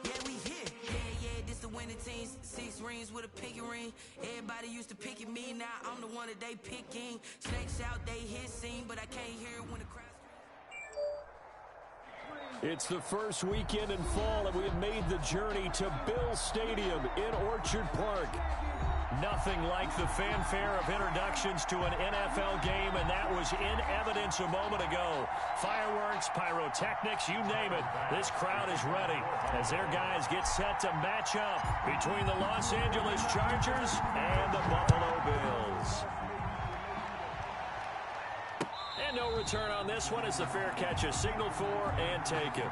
Yeah, we here. Yeah, this the winning team. 6 rings with a pinky ring. Everybody used to pick at me. Now I'm the one that they picking. Snakes out, they hit scene, but I can't hear it when the crowd. It's the first weekend in fall, and we have made the journey to Bill Stadium in Orchard Park. Nothing like the fanfare of introductions to an NFL game, and that was in evidence a moment ago. Fireworks, pyrotechnics, you name it. This crowd is ready as their guys get set to match up between the Los Angeles Chargers and the Buffalo Bills. And no return on this one as the fair catch is signaled for and taken.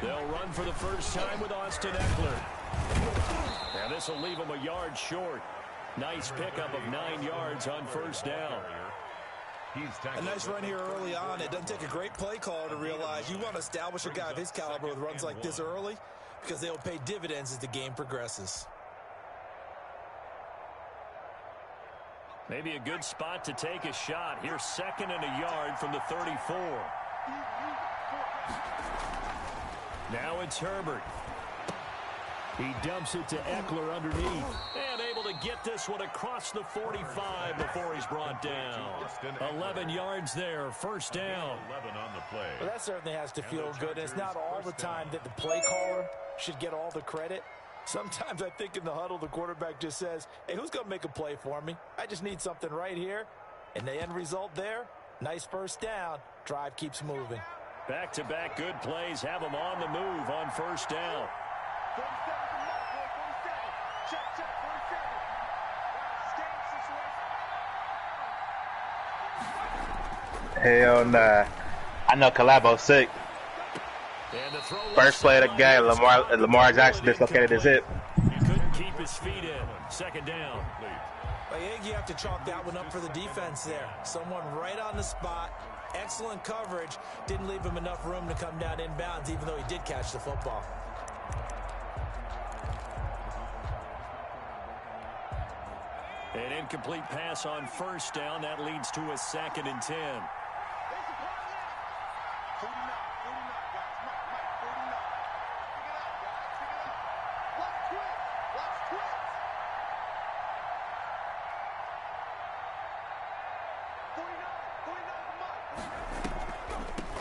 They'll run for the first time with Austin Eckler. And this will leave him a yard short. Nice pickup of 9 yards on first down. A nice run here early on. It doesn't take a great play caller to realize you want to establish a guy of his caliber with runs like this early because they will pay dividends as the game progresses. Maybe a good spot to take a shot. Here's 2nd and a yard from the 34. Now it's Herbert. He dumps it to Eckler underneath. And able to get this one across the 45 before he's brought down. 11 yards there, first down. 11 on the play. Well, that certainly has to feel good. It's not all the time that the play caller should get all the credit. Sometimes I think in the huddle, the quarterback just says, hey, who's going to make a play for me? I just need something right here. And the end result there, nice first down. Drive keeps moving. Back-to-back good plays have them on the move on first down. 47. Hell nah. I know Calabo's sick. First play of the game, Lamar Jackson dislocated his hip. He couldn't keep his feet in. 2nd down. I think you have to chalk that one up for the defense there. Someone right on the spot. Excellent coverage. Didn't leave him enough room to come down inbounds, even though he did catch the football. An incomplete pass on first down. That leads to a 2nd and 10.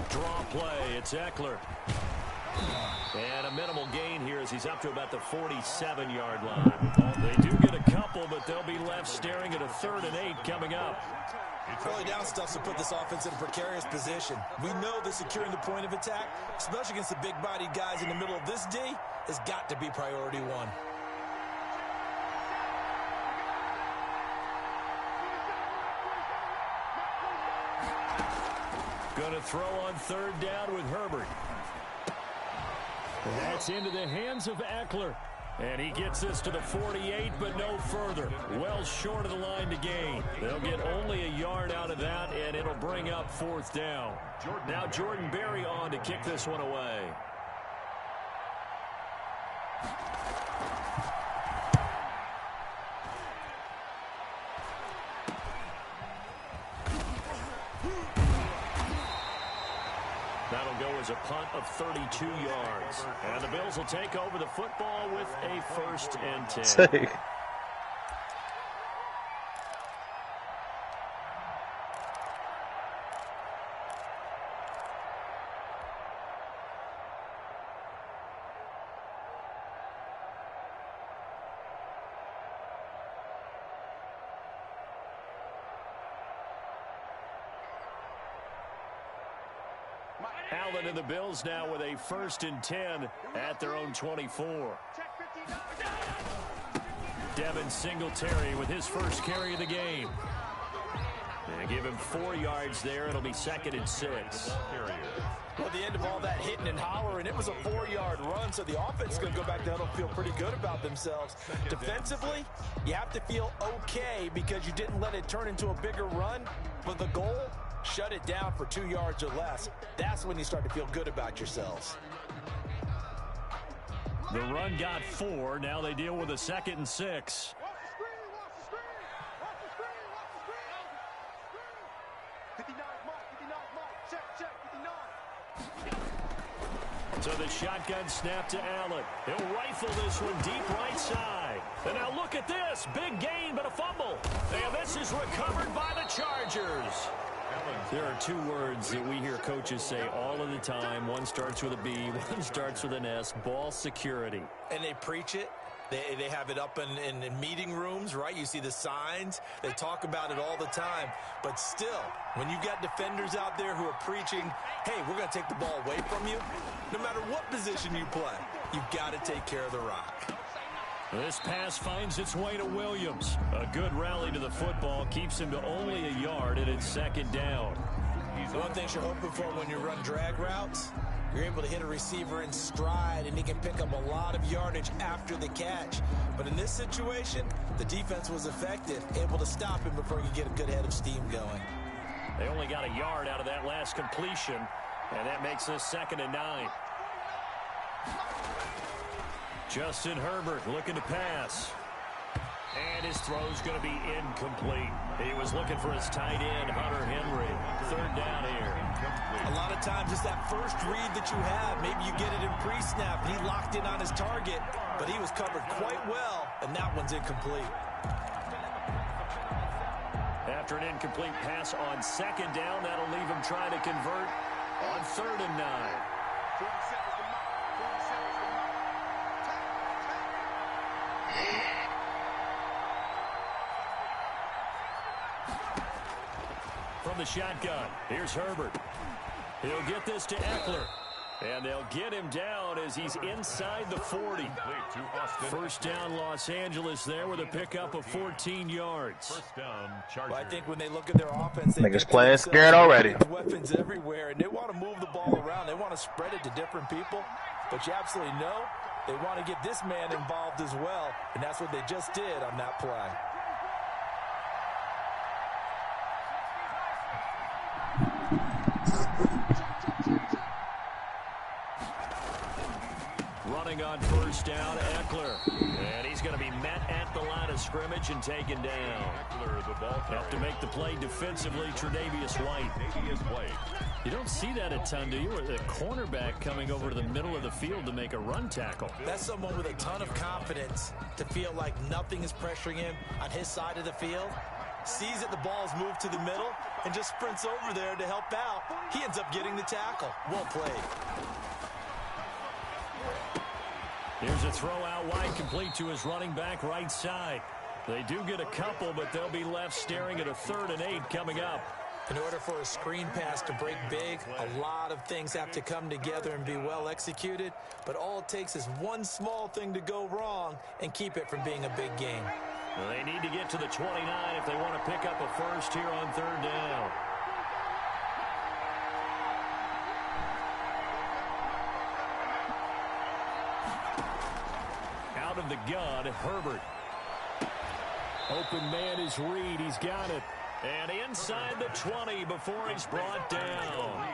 Draw play, it's Eckler. And a minimal gain here as he's up to about the 47-yard line. They do get a couple, but they'll be left staring at a 3rd and 8 coming up. Early down stuff to put this offense in a precarious position. We know that securing the point of attack, especially against the big-bodied guys in the middle of this D, has got to be priority one. Going to throw on 3rd down with Herbert. That's into the hands of Eckler. And he gets this to the 48, but no further. Well short of the line to gain. They'll get only a yard out of that, and it'll bring up 4th down. Now Jordan Berry on to kick this one away. That'll go as a punt of 32 yards. And the Bills will take over the football with a 1st and 10. Allen and the Bills now with a 1st and 10 at their own 24. Devin Singletary with his first carry of the game. They give him 4 yards there. It'll be 2nd and 6. Well, at the end of all that hitting and hollering, it was a 4-yard run, so the offense is going to go back to huddle, feel pretty good about themselves. Defensively, you have to feel okay because you didn't let it turn into a bigger run, but the goal, shut it down for 2 yards or less. That's when you start to feel good about yourselves. The run got 4. Now they deal with a 2nd and 6. So the shotgun snap to Allen. He'll rifle this one deep right side. And now look at this. Big gain, but a fumble. And this is recovered by the Chargers. There are 2 words that we hear coaches say all of the time. One starts with a B, one starts with an S. Ball security. And they preach it. They have it up in meeting rooms, right? You see the signs. They talk about it all the time. But still, when you've got defenders out there who are preaching, hey, we're going to take the ball away from you, no matter what position you play, you've got to take care of the rock. This pass finds its way to Williams. A good rally to the football keeps him to only a yard, and it's 2nd down. One thing you're hoping for when you run drag routes, you're able to hit a receiver in stride, and he can pick up a lot of yardage after the catch. But in this situation, the defense was effective, able to stop him before he could get a good head of steam going. They only got a yard out of that last completion, and that makes this 2nd and 9. Justin Herbert looking to pass. And his throw's going to be incomplete. He was looking for his tight end, Hunter Henry. 3rd down here. A lot of times it's that first read that you have. Maybe you get it in pre-snap, and he locked in on his target, but he was covered quite well, and that one's incomplete. After an incomplete pass on 2nd down, that'll leave him trying to convert on 3rd and 9. From the shotgun, here's Herbert. He'll get this to Eckler. And they'll get him down as he's inside the 40. 1st down, Los Angeles there with a pickup of 14 yards. Well, I think when they look at their offense, they niggas playing scared already. Weapons everywhere, and they want to move the ball around. They want to spread it to different people. But you absolutely know they want to get this man involved as well, and that's what they just did on that play. Running on 1st down, Eckler. And he's going to be met at the line of scrimmage and taken down. Have to make the play defensively, Tre'Davious White. You don't see that a ton, do you? Or the cornerback coming over to the middle of the field to make a run tackle. That's someone with a ton of confidence to feel like nothing is pressuring him on his side of the field. Sees that the ball's moved to the middle and just sprints over there to help out. He ends up getting the tackle. Well played. Here's a throw out wide, complete to his running back right side. They do get a couple, but they'll be left staring at a 3rd and 8 coming up. In order for a screen pass to break big, a lot of things have to come together and be well executed. But all it takes is one small thing to go wrong and keep it from being a big game. Well, they need to get to the 29 if they want to pick up a first here on 3rd down. Out of the gun, Herbert. Open man is Reed. He's got it. And inside the 20 before he's brought down.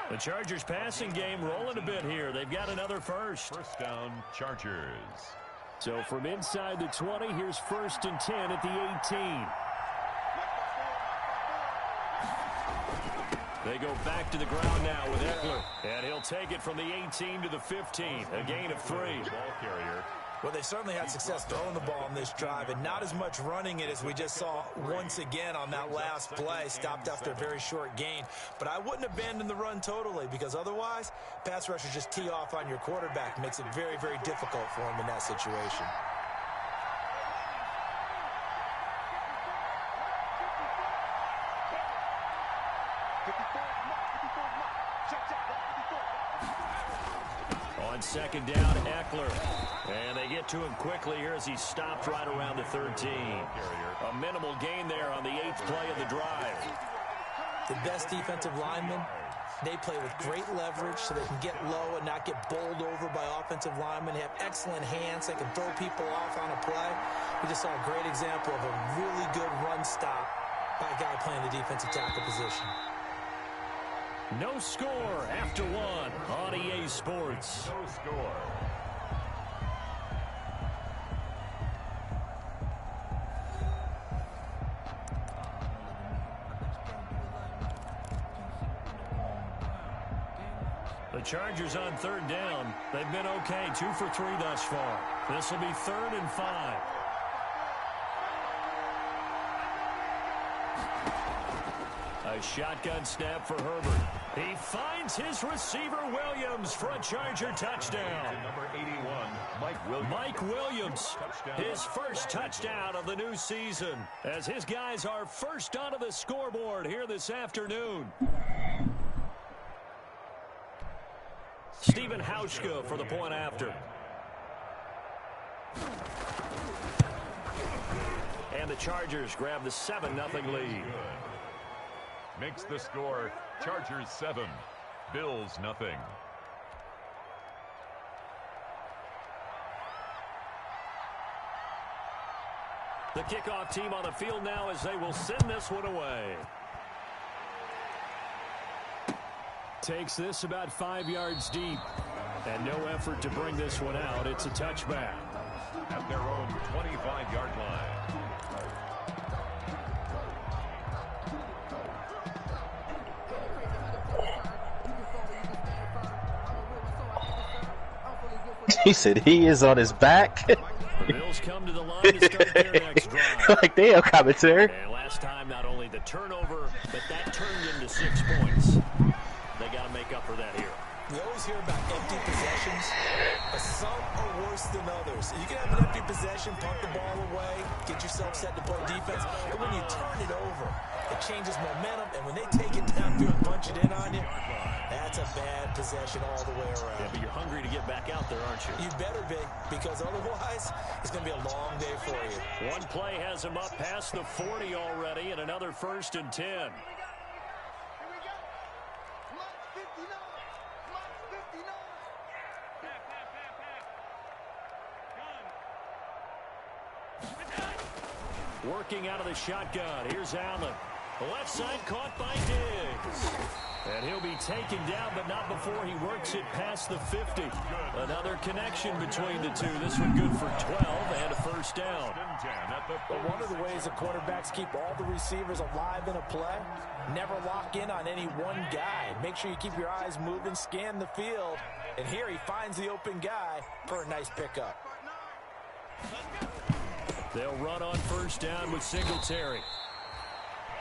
The Chargers passing game rolling a bit here. They've got another first. 1st down, Chargers. So from inside the 20, here's 1st and 10 at the 18. They go back to the ground now with Eckler. And he'll take it from the 18 to the 15. A gain of 3. Ball carrier. Well, they certainly had success throwing the ball on this drive, and not as much running it as we just saw once again on that last play. Stopped after a very short gain. But I wouldn't abandon the run totally, because otherwise, pass rushers just tee off on your quarterback. Makes it very, very difficult for him in that situation. On 2nd down, Eckler. And they get to him quickly here as he stopped right around the 13. A minimal gain there on the 8th play of the drive. The best defensive lineman They play with great leverage so they can get low and not get bowled over by offensive linemen. They have excellent hands. They can throw people off on a play. We just saw a great example of a really good run stop by a guy playing the defensive tackle position. No score after one on EA Sports. No score. The Chargers on third down. They've been okay, 2 for 3 thus far. This will be 3rd and 5. A shotgun snap for Herbert. He finds his receiver Williams for a Charger touchdown. Number 81, Mike Williams. Mike Williams, his first touchdown of the new season, as his guys are first onto the scoreboard here this afternoon. Stephen Hauschka for the point after. And the Chargers grab the 7-0 lead. Makes the score Chargers 7, Bills nothing. The kickoff team on the field now as they will send this one away. Takes this about 5 yards deep. And no effort to bring this one out. It's a touchback. At their own 25-yard line. He said he is on his back. The Bills come to the line to start their next drive. Like, damn, commentary. And last time, not only the turnover, but that turned into 6 points. They got to make up for that here. We always hear about empty possessions, but some are worse than others. You can have an empty possession, punt the ball away, get yourself set to play defense, but when you turn it over, it changes momentum, and when they take it downfield and punch it in on you, that's a bad possession all the way around. Yeah, but you're hungry to get back out there, aren't you? You better be, because otherwise, it's going to be a long day for you. One play has him up past the 40 already, and another 1st and 10. Working out of the shotgun. Here's Allen. The left side caught by Diggs. And he'll be taken down, but not before he works it past the 50. Another connection between the two. This one good for 12 and a 1st down. But one of the ways the quarterbacks keep all the receivers alive in a play, never lock in on any one guy. Make sure you keep your eyes moving, scan the field. And here he finds the open guy for a nice pickup. They'll run on 1st down with Singletary.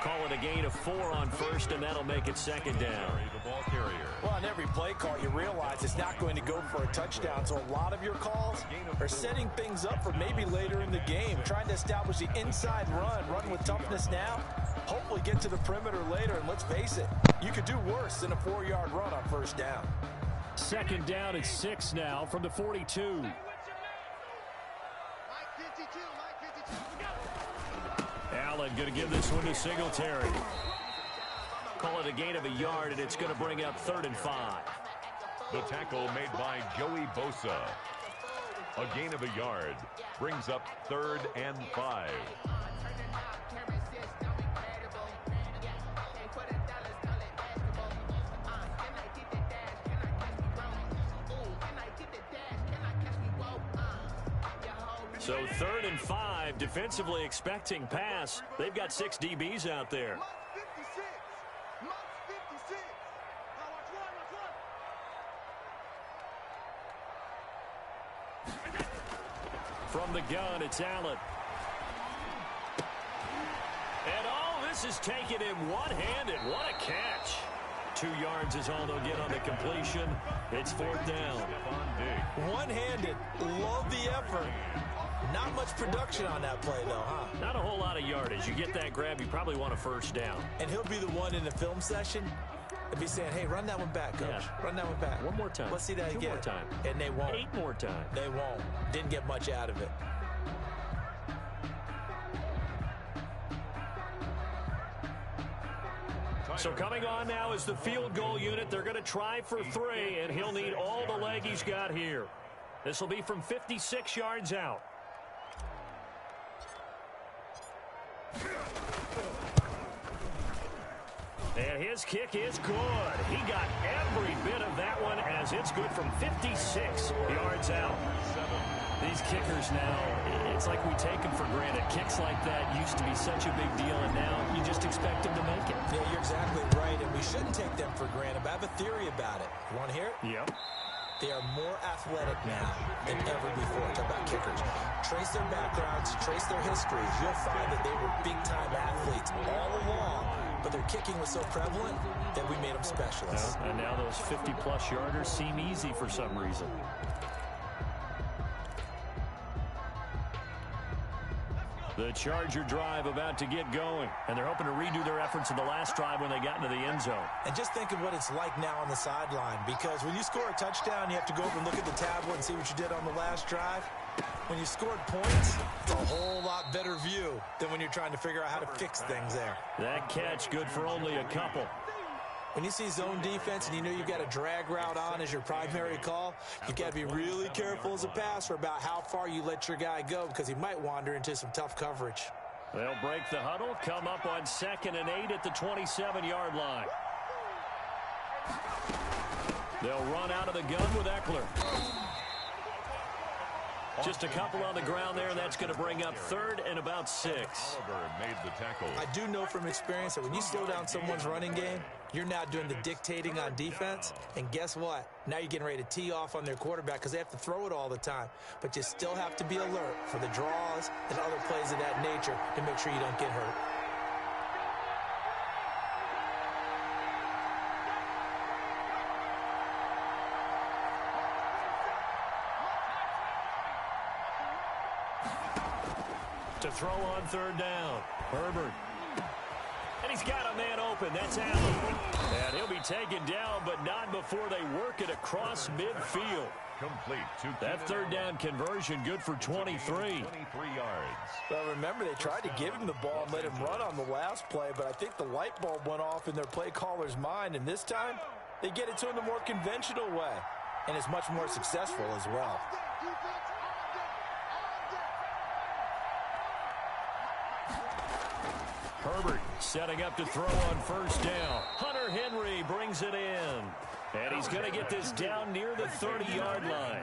Call it a gain of 4 on 1st, and that'll make it 2nd down. The ball carrier. Well, on every play call, you realize it's not going to go for a touchdown. So a lot of your calls are setting things up for maybe later in the game, trying to establish the inside run with toughness now, hopefully get to the perimeter later. And let's face it, you could do worse than a 4-yard run on 1st down. 2nd down at 6 now from the 42. Allen going to give this one to Singletary. Call it a gain of a yard, and it's going to bring up 3rd and 5. The tackle made by Joey Bosa. A gain of a yard brings up 3rd and 5. So 3rd and 5, defensively expecting pass. They've got 6 DBs out there. From the gun, it's Allen. And all this is taken in one-handed. What a catch. 2 yards is all they'll get on the completion. It's 4th down. One-handed. Love the effort. Not much production on that play, though, huh? Not a whole lot of yardage. You get that grab, you probably want a 1st down. And he'll be the one in the film session and be saying, hey, run that one back, coach. Yeah. Run that one back. One more time. Let's see that 2 again. more time. And they won't. 8 more times. They won't. Didn't get much out of it. So coming on now is the field goal unit. They're going to try for 3, and he'll need all the leg he's got here. This will be from 56 yards out. And his kick is good. He got every bit of that one as it's good from 56 yards out. These kickers now, it's like we take them for granted. Kicks like that used to be such a big deal, and now you just expect them to make it. Yeah, you're exactly right, and we shouldn't take them for granted. But I have a theory about it. You want to hear it? Yep. They are more athletic now than ever before. Talk about kickers. Trace their backgrounds, trace their histories. You'll find that they were big-time athletes all along, but their kicking was so prevalent that we made them specialists. And now those 50-plus yarders seem easy for some reason. The Charger drive about to get going, and they're hoping to redo their efforts in the last drive when they got into the end zone. And just think of what it's like now on the sideline, because when you score a touchdown, you have to go over and look at the tablet and see what you did on the last drive. When you scored points, it's a whole lot better view than when you're trying to figure out how to fix things there. That catch good for only a couple. When you see zone defense and you know you've got a drag route on as your primary call, you've got to be really careful as a passer about how far you let your guy go, because he might wander into some tough coverage. They'll break the huddle, come up on 2nd and 8 at the 27-yard line. They'll run out of the gun with Eckler. Just a couple on the ground there. That's going to bring up 3rd and about 6. Oliver made the tackle. I do know from experience that when you slow down someone's running game, you're now doing the dictating on defense. And guess what? Now you're getting ready to tee off on their quarterback because they have to throw it all the time. But you still have to be alert for the draws and other plays of that nature to make sure you don't get hurt. To throw on 3rd down. Herbert. And he's got a man open. That's Allen. And he'll be taken down, but not before they work it across midfield. Complete. That 3rd down conversion good for 23. 23 yards. Well, remember, they tried to give him the ball and let him run on the last play, but I think the light bulb went off in their play caller's mind, and this time they get it to him the more conventional way, and it's much more successful as well. Herbert setting up to throw on 1st down. Hunter Henry brings it in. And he's going to get this down near the 30-yard line.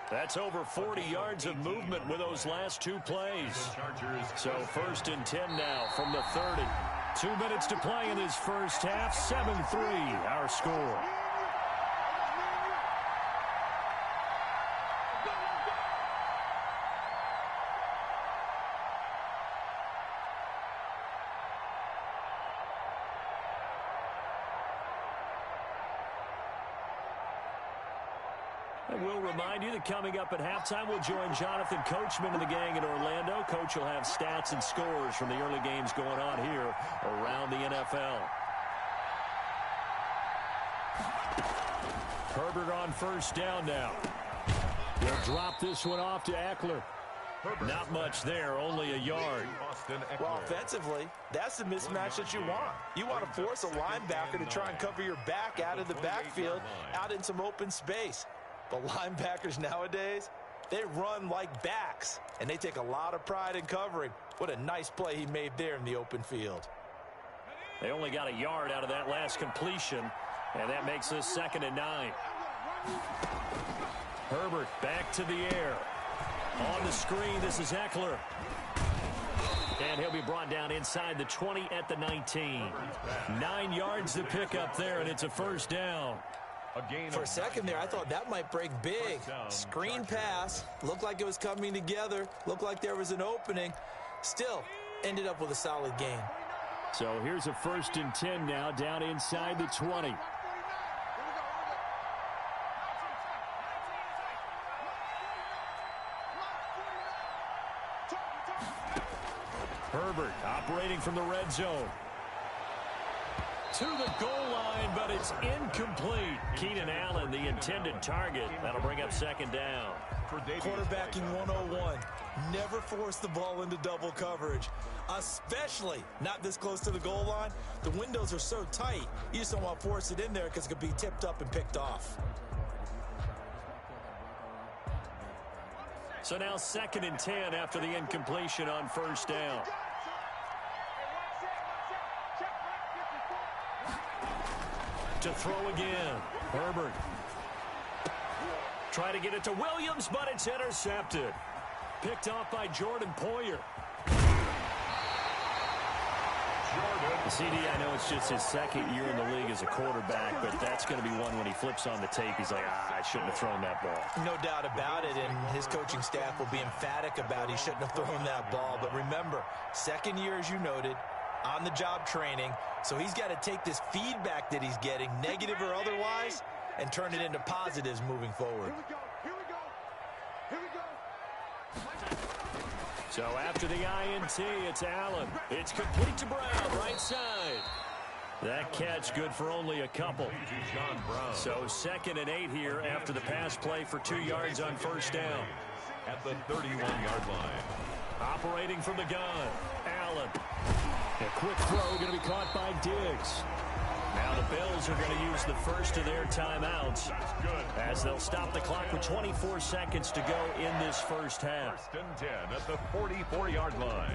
That's over 40 yards of movement with those last 2 plays. So 1st and 10 now from the 30. 2 minutes to play in this first half. 7-3 our score. And we'll remind you that coming up at halftime, we'll join Jonathan Coachman and the gang in Orlando. Coach will have stats and scores from the early games going on here around the NFL. Herbert on 1st down now. They'll drop this one off to Eckler. Not much there, only a yard. Well, offensively, that's the mismatch that you want. You want to force a linebacker to try and cover your back out of the backfield, out in some open space. But linebackers nowadays, they run like backs, and they take a lot of pride in covering. What a nice play he made there in the open field. They only got a yard out of that last completion, and that makes this 2nd and 9. Herbert back to the air. On the screen, this is Eckler. And he'll be brought down inside the 20 at the 19. 9 yards to pick up there, and it's a 1st down. For a second there, I thought that might break big. Screen pass. Looked like it was coming together. Looked like there was an opening. Still, ended up with a solid gain. So here's a 1st and 10 now, down inside the 20. Herbert operating from the red zone. to the goal line, but it's incomplete. Keenan Allen, the intended target. That'll bring up second down. Quarterbacking 101. Never force the ball into double coverage, especially not this close to the goal line. The windows are so tight, you just don't want to force it in there because it could be tipped up and picked off. So now 2nd and 10 after the incompletion on first down. To throw again. Herbert. Try to get it to Williams, but it's intercepted. Picked off by Jordan Poyer. CD, I know it's just his 2nd year in the league as a quarterback, but that's going to be one when he flips on the tape. He's like, I shouldn't have thrown that ball. No doubt about it, and his coaching staff will be emphatic about he shouldn't have thrown that ball. But remember, 2nd year, as you noted, on-the-job training, so he's got to take this feedback that he's getting, negative or otherwise, and turn it into positives moving forward. So after the INT, it's Allen. It's complete to Brown, right side. That catch good for only a couple. So 2nd and 8 here after the pass play for 2 yards on first down. At the 31-yard line. Operating from the gun, Allen. A quick throw going to be caught by Diggs. Now the Bills are going to use the first of their timeouts as they'll stop the clock with 24 seconds to go in this first half. 1st and 10 at the 44-yard line.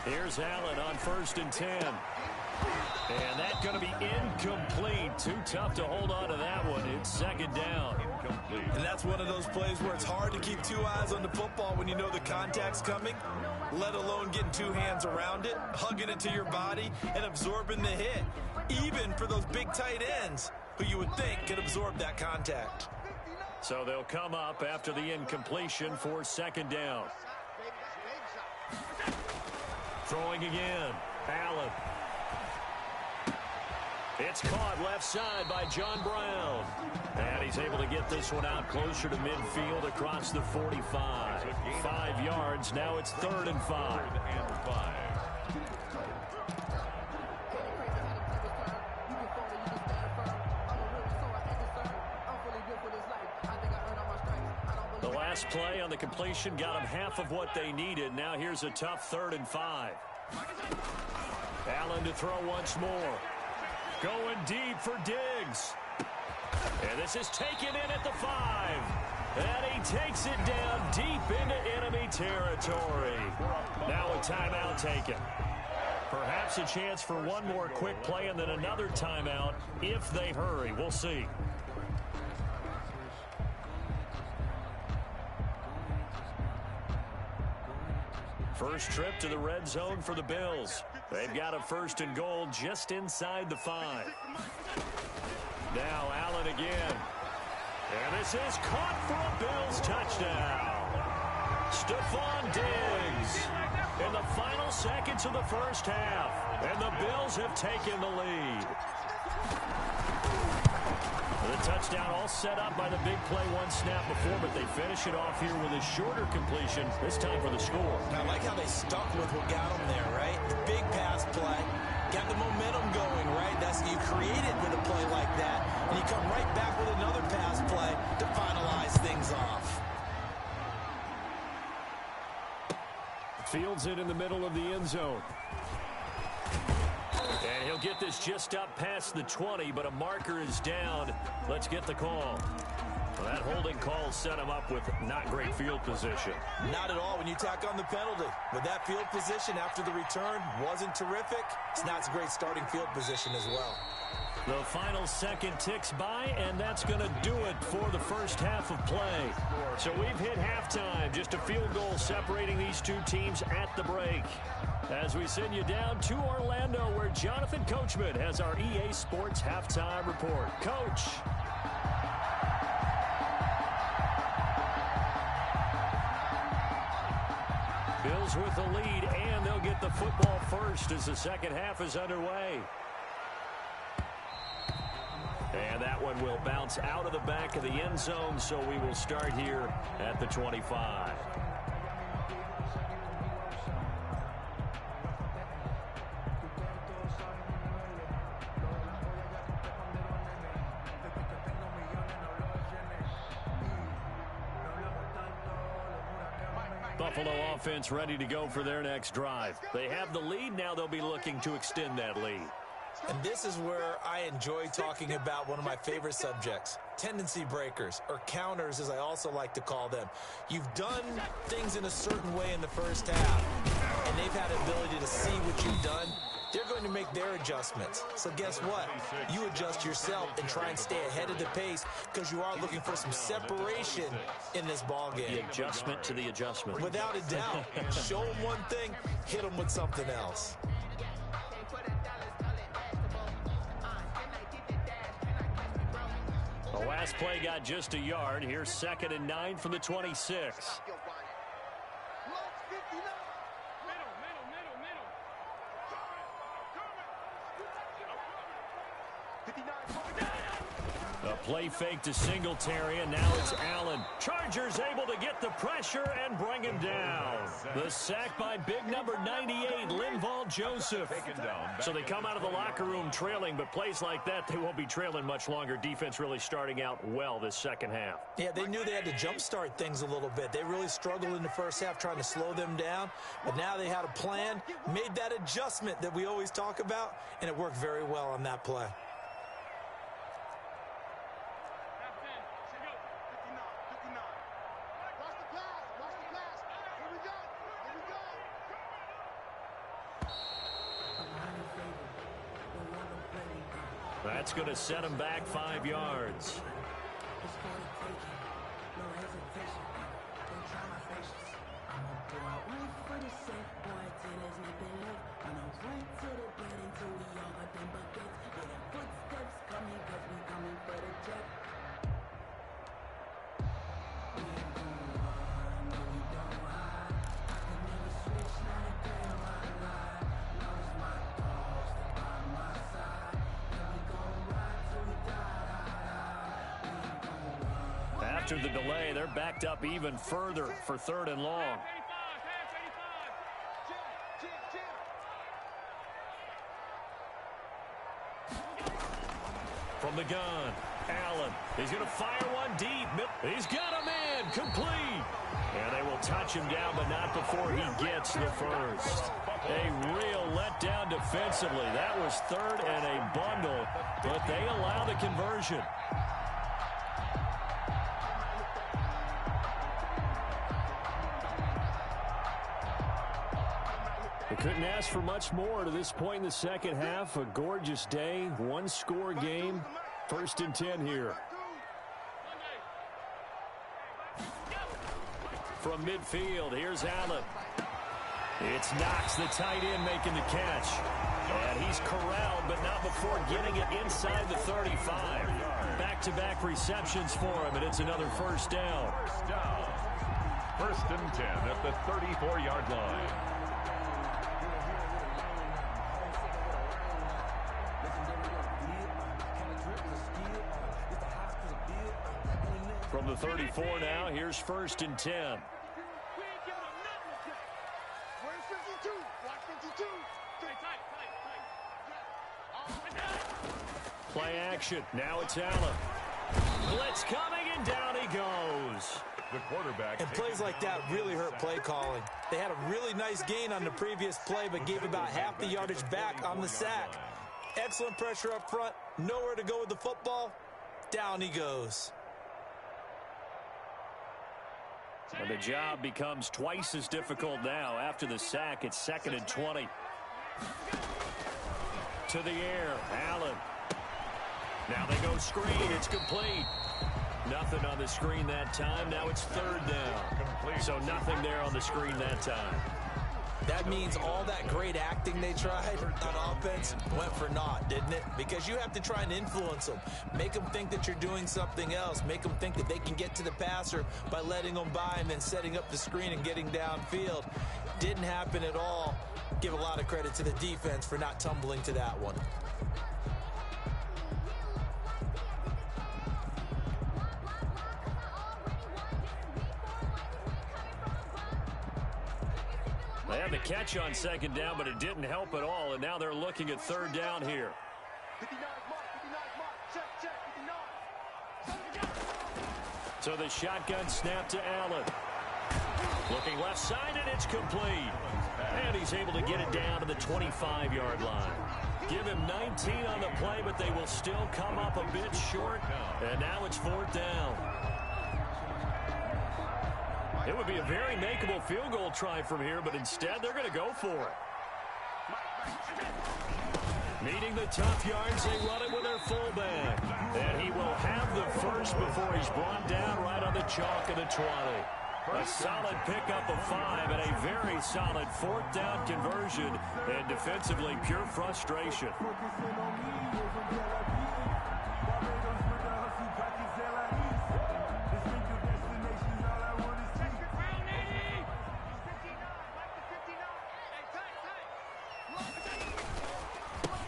Here's Allen on 1st and 10. And that's going to be incomplete. Too tough to hold on to that one. It's 2nd down. Incomplete. And that's one of those plays where it's hard to keep 2 eyes on the football when you know the contact's coming, let alone getting 2 hands around it, hugging it to your body, and absorbing the hit, even for those big tight ends who you would think could absorb that contact. So they'll come up after the incompletion for 2nd down. Throwing again. Allen. It's caught left side by John Brown. And he's able to get this one out closer to midfield across the 45. 5 yards. Now it's 3rd and 5. The last play on the completion got them half of what they needed. Now here's a tough 3rd and 5. Allen to throw once more. Going deep for Diggs. And this is taken in at the 5. And he takes it down deep into enemy territory. Now a timeout taken. Perhaps a chance for one more quick play and then another timeout if they hurry. We'll see. First trip to the red zone for the Bills. They've got a 1st and goal just inside the 5. Now Allen again. And this is caught for a Bills touchdown. Stephon Diggs in the final seconds of the first half. And the Bills have taken the lead. The touchdown all set up by the big play one snap before, but they finish it off here with a shorter completion, this time for the score. I like how they stuck with what got them there, right? The big pass play, got the momentum going, right? That's you create it with a play like that, and you come right back with another pass play to finalize things off. Fields it in the middle of the end zone. And he'll get this just up past the 20, but a marker is down. Let's get the call. Well, that holding call set him up with not great field position. Not at all when you tack on the penalty. With that field position after the return wasn't terrific. It's not a great starting field position as well. The final second ticks by, and that's going to do it for the first half of play. So we've hit halftime. Just a field goal separating these two teams at the break. As we send you down to Orlando, where Jonathan Coachman has our EA Sports halftime report. Coach. Bills with the lead, and they'll get the football first as the second half is underway. And that one will bounce out of the back of the end zone, so we will start here at the 25. Buffalo offense ready to go for their next drive. They have the lead. Now they'll be looking to extend that lead. And this is where I enjoy talking about one of my favorite subjects, tendency breakers, or counters as I also like to call them. You've done things in a certain way in the first half, and they've had the ability to see what you've done. They're going to make their adjustments. So guess what? You adjust yourself and try and stay ahead of the pace because you are looking for some separation in this ball game. The adjustment to the adjustment. Without a doubt. Show them one thing, hit them with something else. The last play got just a yard. Here's 2nd and 9 from the 26. A play fake to Singletary, and now it's Allen. Chargers able to get the pressure and bring him down. The sack by big number 98, Linval Joseph. So they come out of the locker room trailing, but plays like that, they won't be trailing much longer. Defense really starting out well this second half. Yeah, they knew they had to jumpstart things a little bit. They really struggled in the first half trying to slow them down, but now they had a plan, made that adjustment that we always talk about, and it worked very well on that play. That's going to set him back 5 yards. After the delay, they're backed up even further for 3rd and long. From the gun, Allen. He's going to fire one deep. He's got a man complete. And they will touch him down, but not before he gets the first. A real letdown defensively. That was 3rd and a bundle, but they allow the conversion. They couldn't ask for much more to this point in the second half. A gorgeous day, one-score game. 1st and 10 here. From midfield, here's Allen. It's Knox, the tight end, making the catch. And he's corralled, but not before getting it inside the 35. Back-to-back receptions for him, and it's another first down. 1st and 10 at the 34-yard line. From the 34 now, here's 1st and 10. Play action. Now it's Allen. Blitz coming, and down he goes. The quarterback. And plays like that really hurt play calling. They had a really nice gain on the previous play, but gave about half the yardage back on the sack. Excellent pressure up front. Nowhere to go with the football. Down he goes. And the job becomes twice as difficult now. After the sack, it's 2nd and 20. To the air, Allen. Now they go screen. It's complete. Nothing on the screen that time. Now it's 3rd down. So nothing there on the screen that time. That means all that great acting they tried on offense went for naught, didn't it? Because you have to try and influence them. Make them think that you're doing something else. Make them think that they can get to the passer by letting them by and then setting up the screen and getting downfield. Didn't happen at all. Give a lot of credit to the defense for not tumbling to that one. They had the catch on second down, but it didn't help at all, and now they're looking at third down here. 59 mark, 59 mark. Check, 59. So the shotgun snap to Allen. Looking left side, and it's complete. And he's able to get it down to the 25-yard line. Give him 19 on the play, but they will still come up a bit short. And now it's fourth down. It would be a very makeable field goal try from here, but instead they're going to go for it. Meeting the tough yards, they run it with their fullback. And he will have the first before he's brought down right on the chalk of the 20. A solid pickup of 5 and a very solid fourth down conversion. And defensively, pure frustration.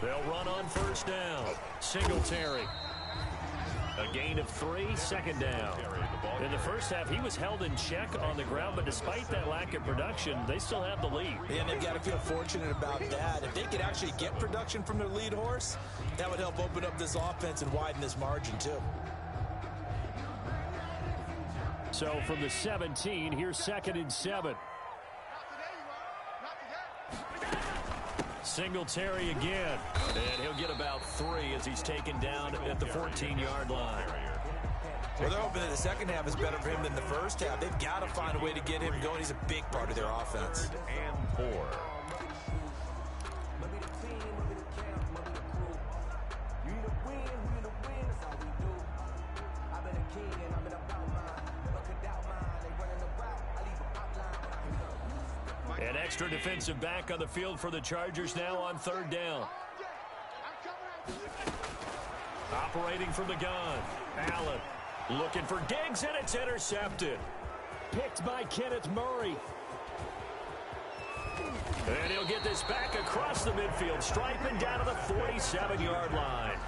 They'll run on first down. Singletary. A gain of 3, second down. In the first half, he was held in check on the ground, but despite that lack of production, they still have the lead. And they've got to feel fortunate about that. If they could actually get production from their lead horse, that would help open up this offense and widen this margin, too. So from the 17, here's 2nd and 7. Singletary again, and he'll get about 3 as he's taken down at the 14-yard line. Well, they're hoping that the second half is better for him than the first half. They've got to find a way to get him going. He's a big part of their offense. And 4. An extra defensive back on the field for the Chargers now on third down. Operating from the gun. Allen looking for Diggs, and it's intercepted. Picked by Kenneth Murray. And he'll get this back across the midfield, striping down to the 47-yard line.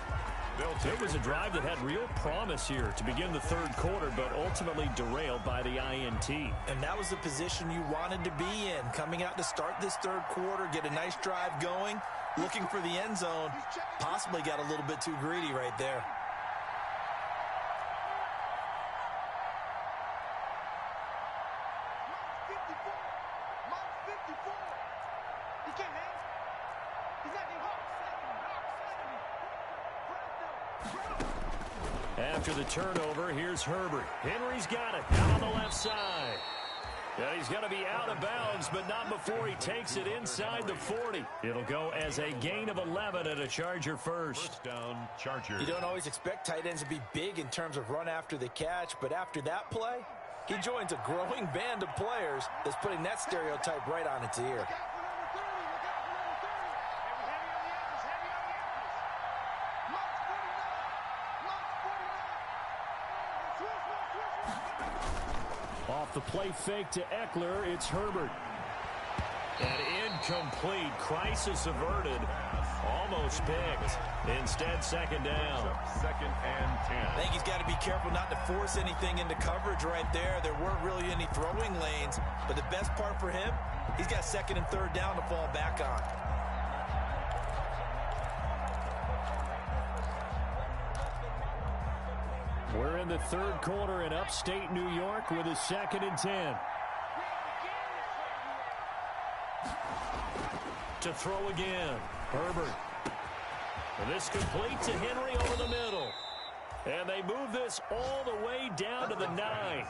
It was a drive that had real promise here to begin the third quarter, but ultimately derailed by the INT. And that was the position you wanted to be in. Coming out to start this third quarter, get a nice drive going, looking for the end zone. Possibly got a little bit too greedy right there. After the turnover, here's Herbert. Henry's got it out on the left side. And he's going to be out of bounds, but not before he takes it inside the 40. It'll go as a gain of 11 and a Charger first. Down, Chargers. You don't always expect tight ends to be big in terms of run after the catch, but after that play, he joins a growing band of players that's putting that stereotype right on its ear. Off the play fake to Eckler, it's Herbert. And incomplete. Crisis averted. Almost picked. Instead, second down. 2nd and 10. I think he's got to be careful not to force anything into coverage right there. There weren't really any throwing lanes, but the best part for him, he's got 2nd and 3rd down to fall back on. We're in the third quarter in upstate New York with a 2nd and 10. To throw again. Herbert. And this complete to Henry over the middle. And they move this all the way down to the 9.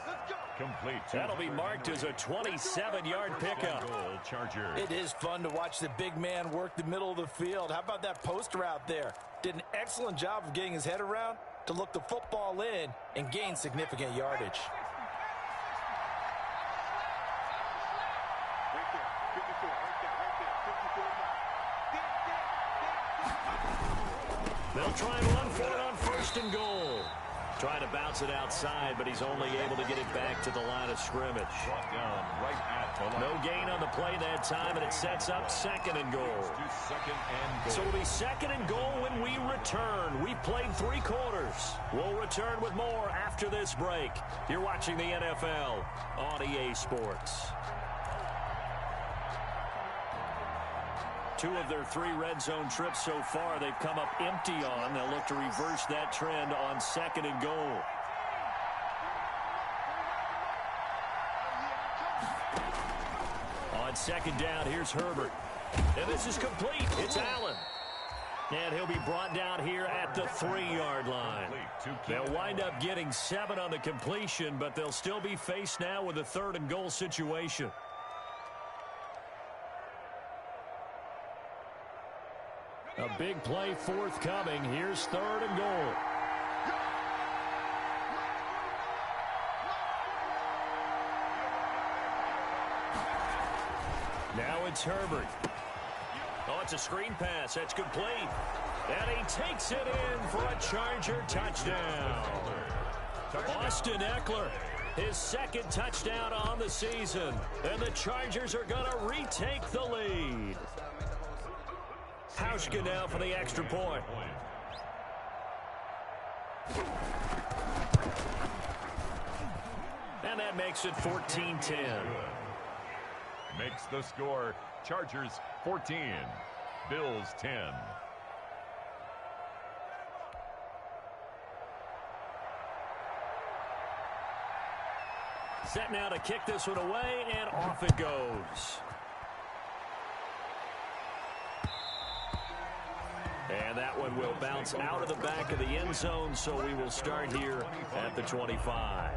Complete. That'll be marked as a 27-yard pickup. Goal, Chargers. It is fun to watch the big man work the middle of the field. How about that post route there? Did an excellent job of getting his head around to look the football in and gain significant yardage. They'll try and run for it on 1st and goal. Trying to bounce it outside, but he's only able to get it back to the line of scrimmage. Brought down right at the line. No gain on the play that time, and it sets up 2nd and goal. To 2nd and goal. So it'll be 2nd and goal when we return. We've played 3 quarters. We'll return with more after this break. You're watching the NFL on EA Sports. 2 of their 3 red zone trips so far they've come up empty on. They'll look to reverse that trend on 2nd and goal. On 2nd down, here's Herbert. And this is complete. It's Allen. And he'll be brought down here at the 3-yard line. They'll wind up getting 7 on the completion, but they'll still be faced now with a 3rd and goal situation. A big play forthcoming. Here's 3rd and goal. Now it's Herbert. Oh, it's a screen pass. That's complete. And he takes it in for a Charger touchdown. Austin Eckler, his 2nd touchdown on the season. And the Chargers are going to retake the lead. Hauschka now for the extra point. And that makes it 14-10. Makes the score Chargers 14, Bills 10. Set now to kick this one away, and off it goes. And that one will bounce out of the back of the end zone, so we will start here at the 25.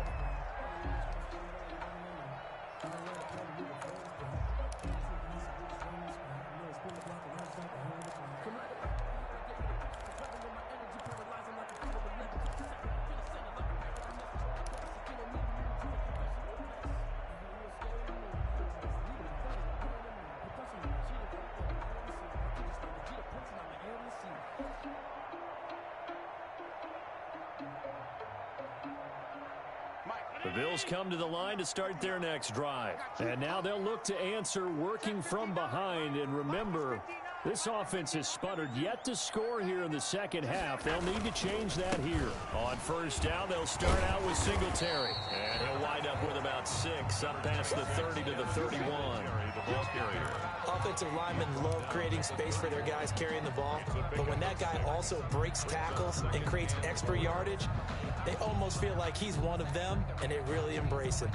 The Bills come to the line to start their next drive. And now they'll look to answer working from behind. And remember, this offense has sputtered yet to score here in the second half. They'll need to change that here. On 1st down, they'll start out with Singletary. And he'll wind up with about 6 up past the 30 to the 31. Offensive linemen love creating space for their guys carrying the ball. But when that guy also breaks tackles and creates extra yardage, they almost feel like he's one of them, and they really embrace him.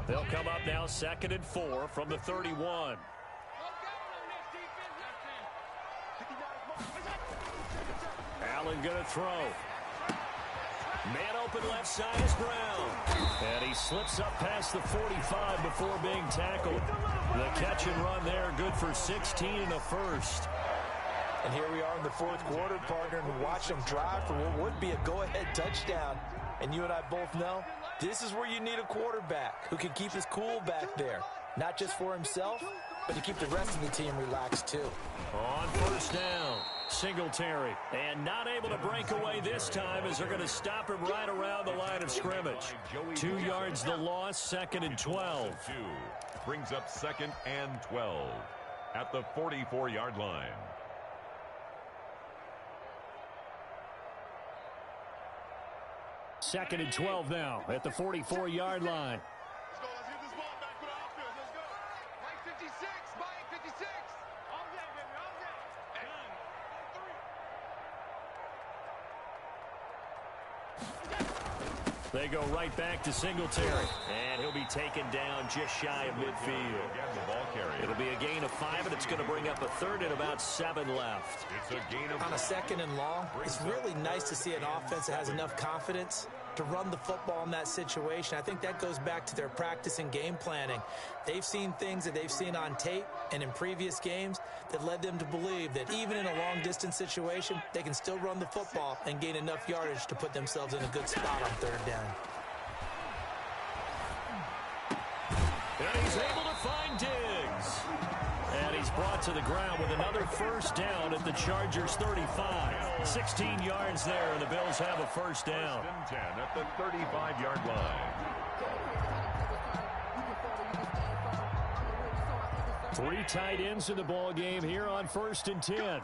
They'll come up now 2nd and 4 from the 31. Allen going to throw. Man open left side is Brown. And he slips up past the 45 before being tackled. The catch and run there, good for 16 and a 1st. And here we are in the 4th quarter, partner, and watch them drive for what would be a go-ahead touchdown. And you and I both know this is where you need a quarterback who can keep his cool back there. Not just for himself, but to keep the rest of the team relaxed too. On 1st down, Singletary. And not able to break away this time as they're going to stop him right around the line of scrimmage. 2 yards the loss, 2nd and 12. Brings up 2nd and 12 at the 44-yard line. Second and 12 now at the 44-yard line. Let's go. Let's get this ball back for the offense. Let's go. Mike 56. Mike 56. All day, baby. All day. They go right back to Singletary. And he'll be taken down just shy of midfield. It'll be a gain of 5, and it's going to bring up a 3rd and about 7 left. It's a gain of on a 2nd and long, it's really nice to see an offense that has enough confidence to run the football in that situation. I think that goes back to their practice and game planning. They've seen things that they've seen on tape and in previous games that led them to believe that even in a long-distance situation, they can still run the football and gain enough yardage to put themselves in a good spot on 3rd down. And he's able to find Diggs. And he's brought to the ground with another 1st down at the Chargers 35. 16 yards there, and the Bills have a 1st down. 10 at the 35-yard line. 3 tight ends in the ball game here on 1st and 10.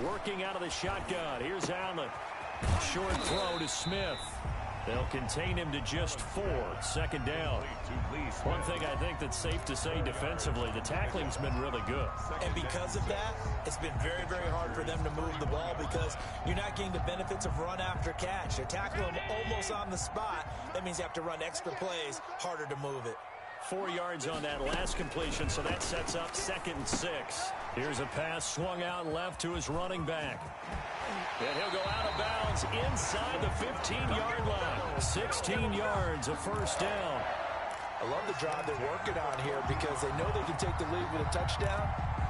Working out of the shotgun. Here's Allen. Short throw to Smith. They'll contain him to just 4. Second down. One thing I think that's safe to say defensively, the tackling's been really good. And because of that, it's been very, very hard for them to move the ball because you're not getting the benefits of run after catch. They're tackling them almost on the spot. That means you have to run extra plays, harder to move it. 4 yards on that last completion, so that sets up 2nd and 6. Here's a pass swung out left to his running back. And he'll go out of bounds inside the 15-yard line. 16 yards, a first down. I love the drive they're working on here because they know they can take the lead with a touchdown.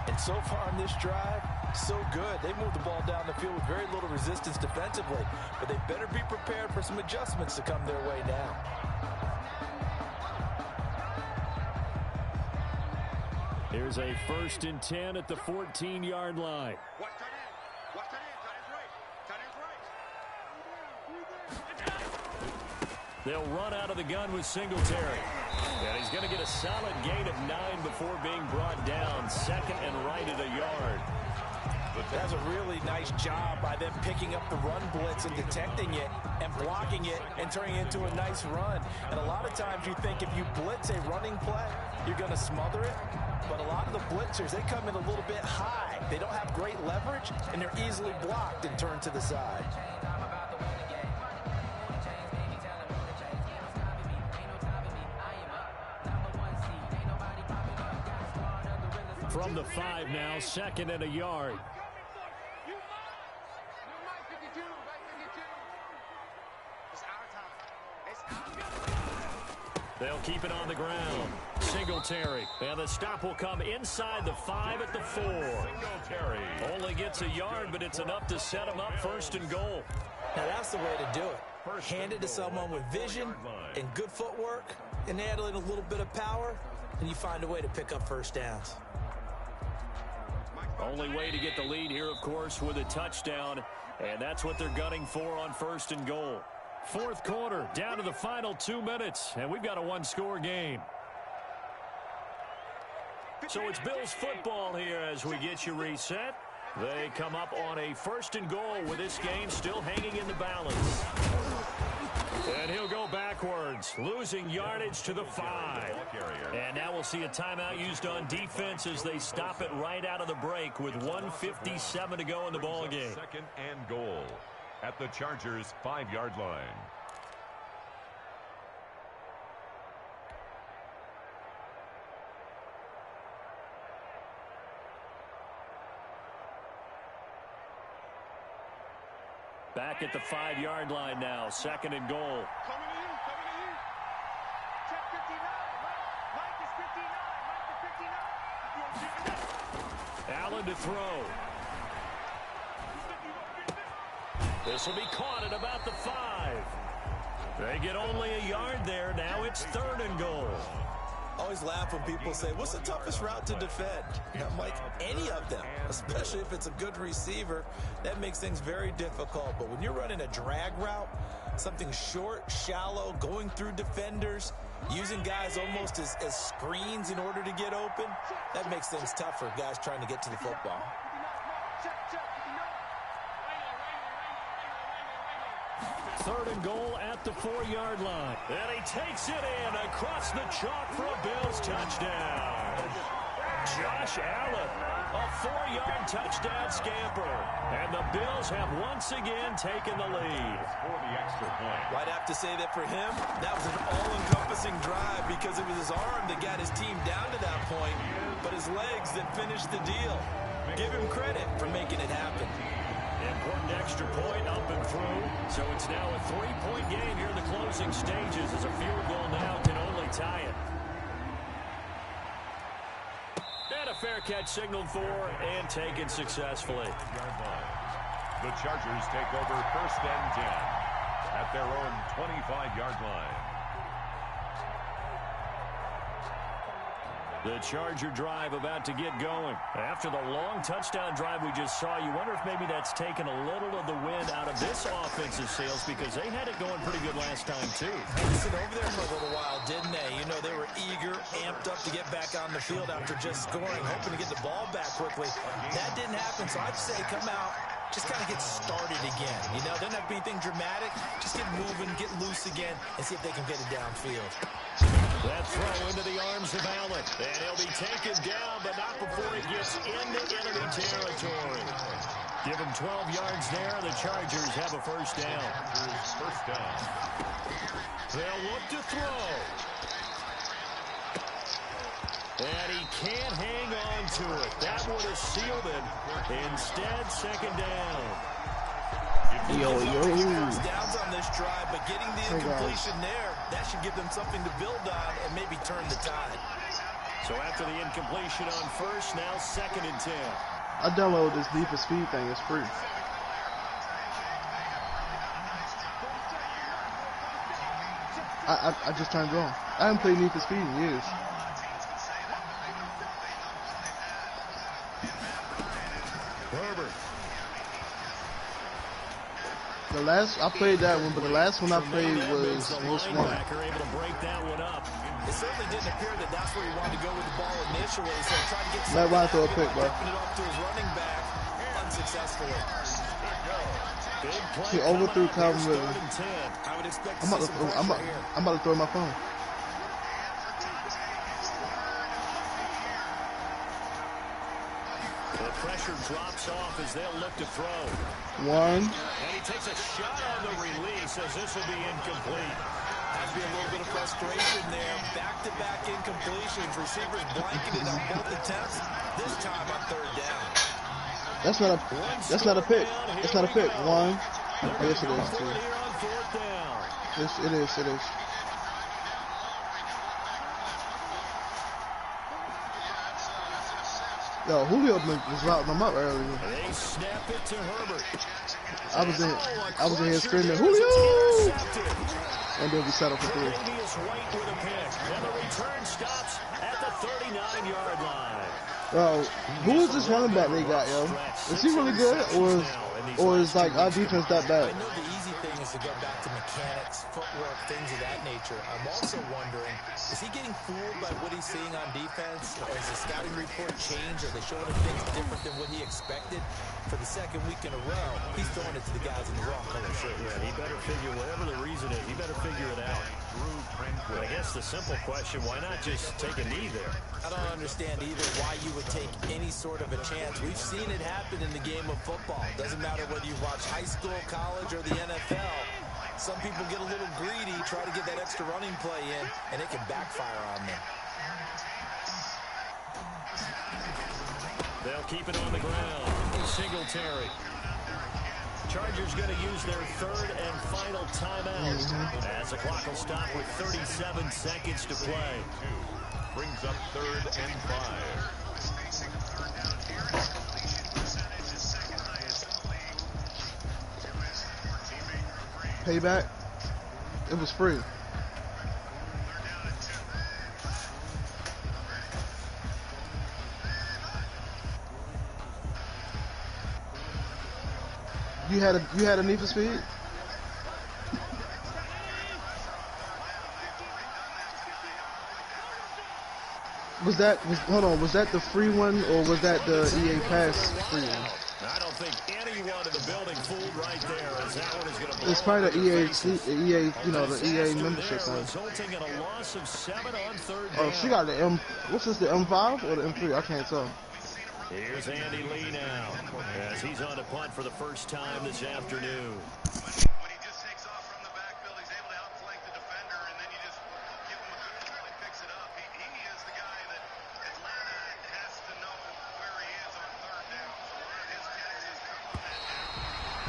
And so far in this drive, so good. They moved the ball down the field with very little resistance defensively. But they better be prepared for some adjustments to come their way now. Here's a 1st and 10 at the 14-yard line. Watch tight end. Watch tight end. Tight end's right. Tight end's right. They'll run out of the gun with Singletary. And he's going to get a solid gain of 9 before being brought down. 2nd and right at a yard. That's a really nice job by them picking up the run blitz and detecting it and blocking it and turning it into a nice run. And a lot of times you think if you blitz a running play, you're going to smother it. But a lot of the blitzers, they come in a little bit high. They don't have great leverage, and they're easily blocked and turned to the side. From the 5 now, 2nd and a yard. They'll keep it on the ground. Singletary. And the stop will come inside the 5 at the 4. Singletary. Only gets a yard, but it's enough to set him up 1st and goal. Now that's the way to do it. Hand it to someone with vision and good footwork, and add in a little bit of power, and you find a way to pick up first downs. Only way to get the lead here, of course, with a touchdown, and that's what they're gunning for on 1st and goal. 4th quarter, down to the final 2 minutes, and we've got a 1-score game. So it's Bills football here as we get you reset. They come up on a 1st and goal with this game still hanging in the balance. And he'll go backwards, losing yardage to the 5. And now we'll see a timeout used on defense as they stop it right out of the break with 1:57 to go in the ball game. 2nd and goal at the Chargers' 5-yard line. Back at the 5-yard line now, 2nd and goal. Coming to you. Check 59. Mike is 59. Allen to throw. This will be caught at about the 5. They get only a yard there. Now it's 3rd and goal. Always laugh when people say, what's the toughest route to defend? And I'm like, any of them, especially if it's a good receiver. That makes things very difficult. But when you're running a drag route, something short, shallow, going through defenders, using guys almost as screens in order to get open, that makes things tough for guys trying to get to the football. Check. 3rd and goal at the 4-yard line. And he takes it in across the chalk for a Bills touchdown. Josh Allen, a 4-yard touchdown scamper. And the Bills have once again taken the lead. For the extra point. I'd have to say that for him, that was an all-encompassing drive because it was his arm that got his team down to that point, but his legs that finished the deal. Give him credit for making it happen. Important extra point up and through. So it's now a 3-point game here in the closing stages as a field goal now can only tie it. And a fair catch signaled for and taken successfully. The Chargers take over 1st and 10 at their own 25-yard line. The Charger drive about to get going. After the long touchdown drive we just saw, you wonder if maybe that's taken a little of the wind out of this offensive sails because they had it going pretty good last time, too. They sit over there for a little while, didn't they? You know, they were eager, amped up to get back on the field after just scoring, hoping to get the ball back quickly. That didn't happen, so I'd say come out, just kind of get started again. again. You know, doesn't have to be anything dramatic. Just get moving, get loose again, and see if they can get it downfield. That throw into the arms of Allen. And he'll be taken down, but not before he gets into enemy territory. Give him 12 yards there. The Chargers have a first down. First down. They'll look to throw. And he can't hang on to it. That would have sealed it. Instead, second down. First downs on this drive, but getting the incompletion there, that should give them something to build on and maybe turn the tide. So after the incompletion on first, now 2nd and 10. I downloaded this Need for Speed thing. It's free. I just turned it on. I haven't played Need for Speed in years. Herbert. The last I played that one, but the last one I played was most one. Able to break that one up. It certainly didn't appear that that's where he wanted to go with the ball initially, so he tried to get Let Ryan throw a pick, bro. it off to his running back unsuccessfully. Big play. He overthrew Calvin Ridley. I would expect to I'm see some pressure here. about to throw my phone. The pressure drops off as they'll look to throw. One. And he takes a shot on the release as this will be incomplete. Has to be a little bit of frustration there. Back-to-back incompletions. Receivers blanketed on both attempts. This time on 3rd down. That's not a pick. That's not a pick. One. Yes, it is. Two. Here on 4th down. Yes, it is. It is. Yo, Julio was routing them up earlier. They snap it to Herbert. I was in here screaming, Julio! And then we settled for 3. Davius White with a pick. And the return stops at the 39-yard line. Bro, who is this running back they got, yo? Is he really good, or is like our defense that bad? I know the easy thing is to go back to mechanics, footwork, things of that nature. I'm also wondering, is he getting fooled by what he's seeing on defense? Has the scouting report changed? Are they showing him things different than what he expected? For the 2nd week in a row, he's throwing it to the guys in the wrong color shirt. Yeah, he better figure, whatever the reason is, he better figure it out. I guess the simple question, why not just take a knee there? I don't understand either why you would take any sort of a chance. We've seen it happen in the game of football. Doesn't matter whether you watch high school, college, or the NFL. Some people get a little greedy, try to get that extra running play in, and it can backfire on them. They'll keep it on the ground. Singletary. Chargers going to use their 3rd and final timeout. As the clock will stop with 37 seconds to play. Brings up 3rd and 5. Payback. It was free. You had a Need for Speed? Was that the free one, or was that the EA Pass free one? I don't think anyone in the building fooled right there, as that one is going to It's probably the EA, the EA membership thing. Resulting in a loss of 7 on 3rd Oh, down. she got the what's this, the M5 or the M3? I can't tell. Here's Andy Lee now, as he's on to punt for the first time this afternoon. When he just takes off from the backfield, he's able to outflank the defender, and then you just give him a good throw and picks it up. He is the guy that Atlanta has to know where he is on 3rd down. So a lot of his catches come on that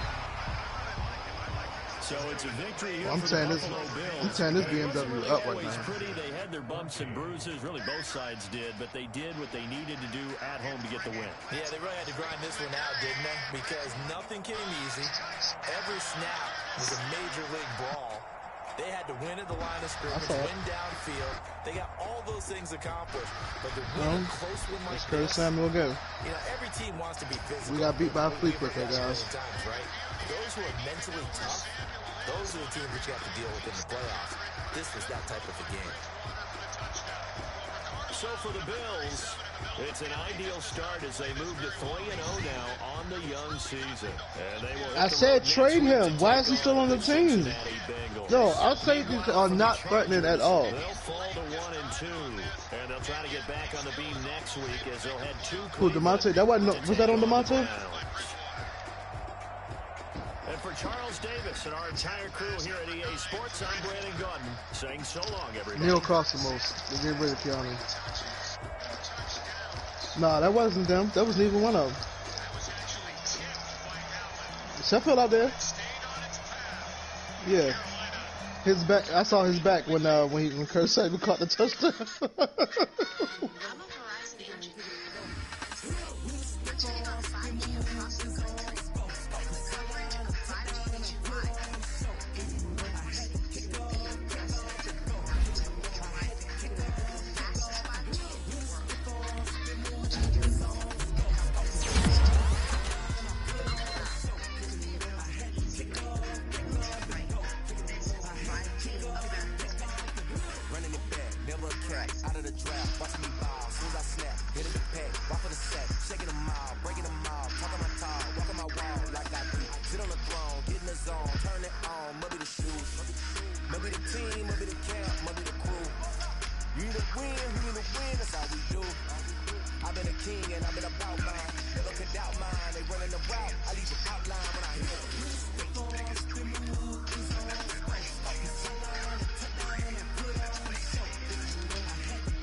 down. I like him. So it's a victory here I'm for saying the this. Buffalo Bills. I'm saying this BMW up right Always now. pretty. They had their bumps and bruises. Really, both sides did, but they did what they needed to do at home to get the win. Yeah, they really had to grind this one out, didn't they? Because nothing came easy. Every snap was a major league brawl. They had to win at the line of scrimmage, win downfield. They got all those things accomplished. But to win a close win like Let's Curtis this, Samuel go. you know, every team wants to be physical. We got beat by a flea We've flicker, heard that guys. so many times, right? Those who are mentally tough, those are the teams that you have to deal with in the playoffs. This was that type of a game. So for the Bills, it's an ideal start as they move to 3-0 now on the young season. And they will I said trade him. Why is he still on the team? No, our safeties are not threatening at all. They'll fall to 1-2, and they'll try to get back on the beam next week as they'll head to Who, DeMonte? That wasn't, was that on DeMonte? And for Charles Davis and our entire crew here at EA Sports, I'm Brandon Gordon saying so long, everybody. Neil cost the most. They get rid of Keanu. Nah, that wasn't them. That wasn't even one of them. Sheffield out there. Yeah. His back. I saw his back when Kurt Saban caught the touchdown.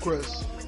Chris.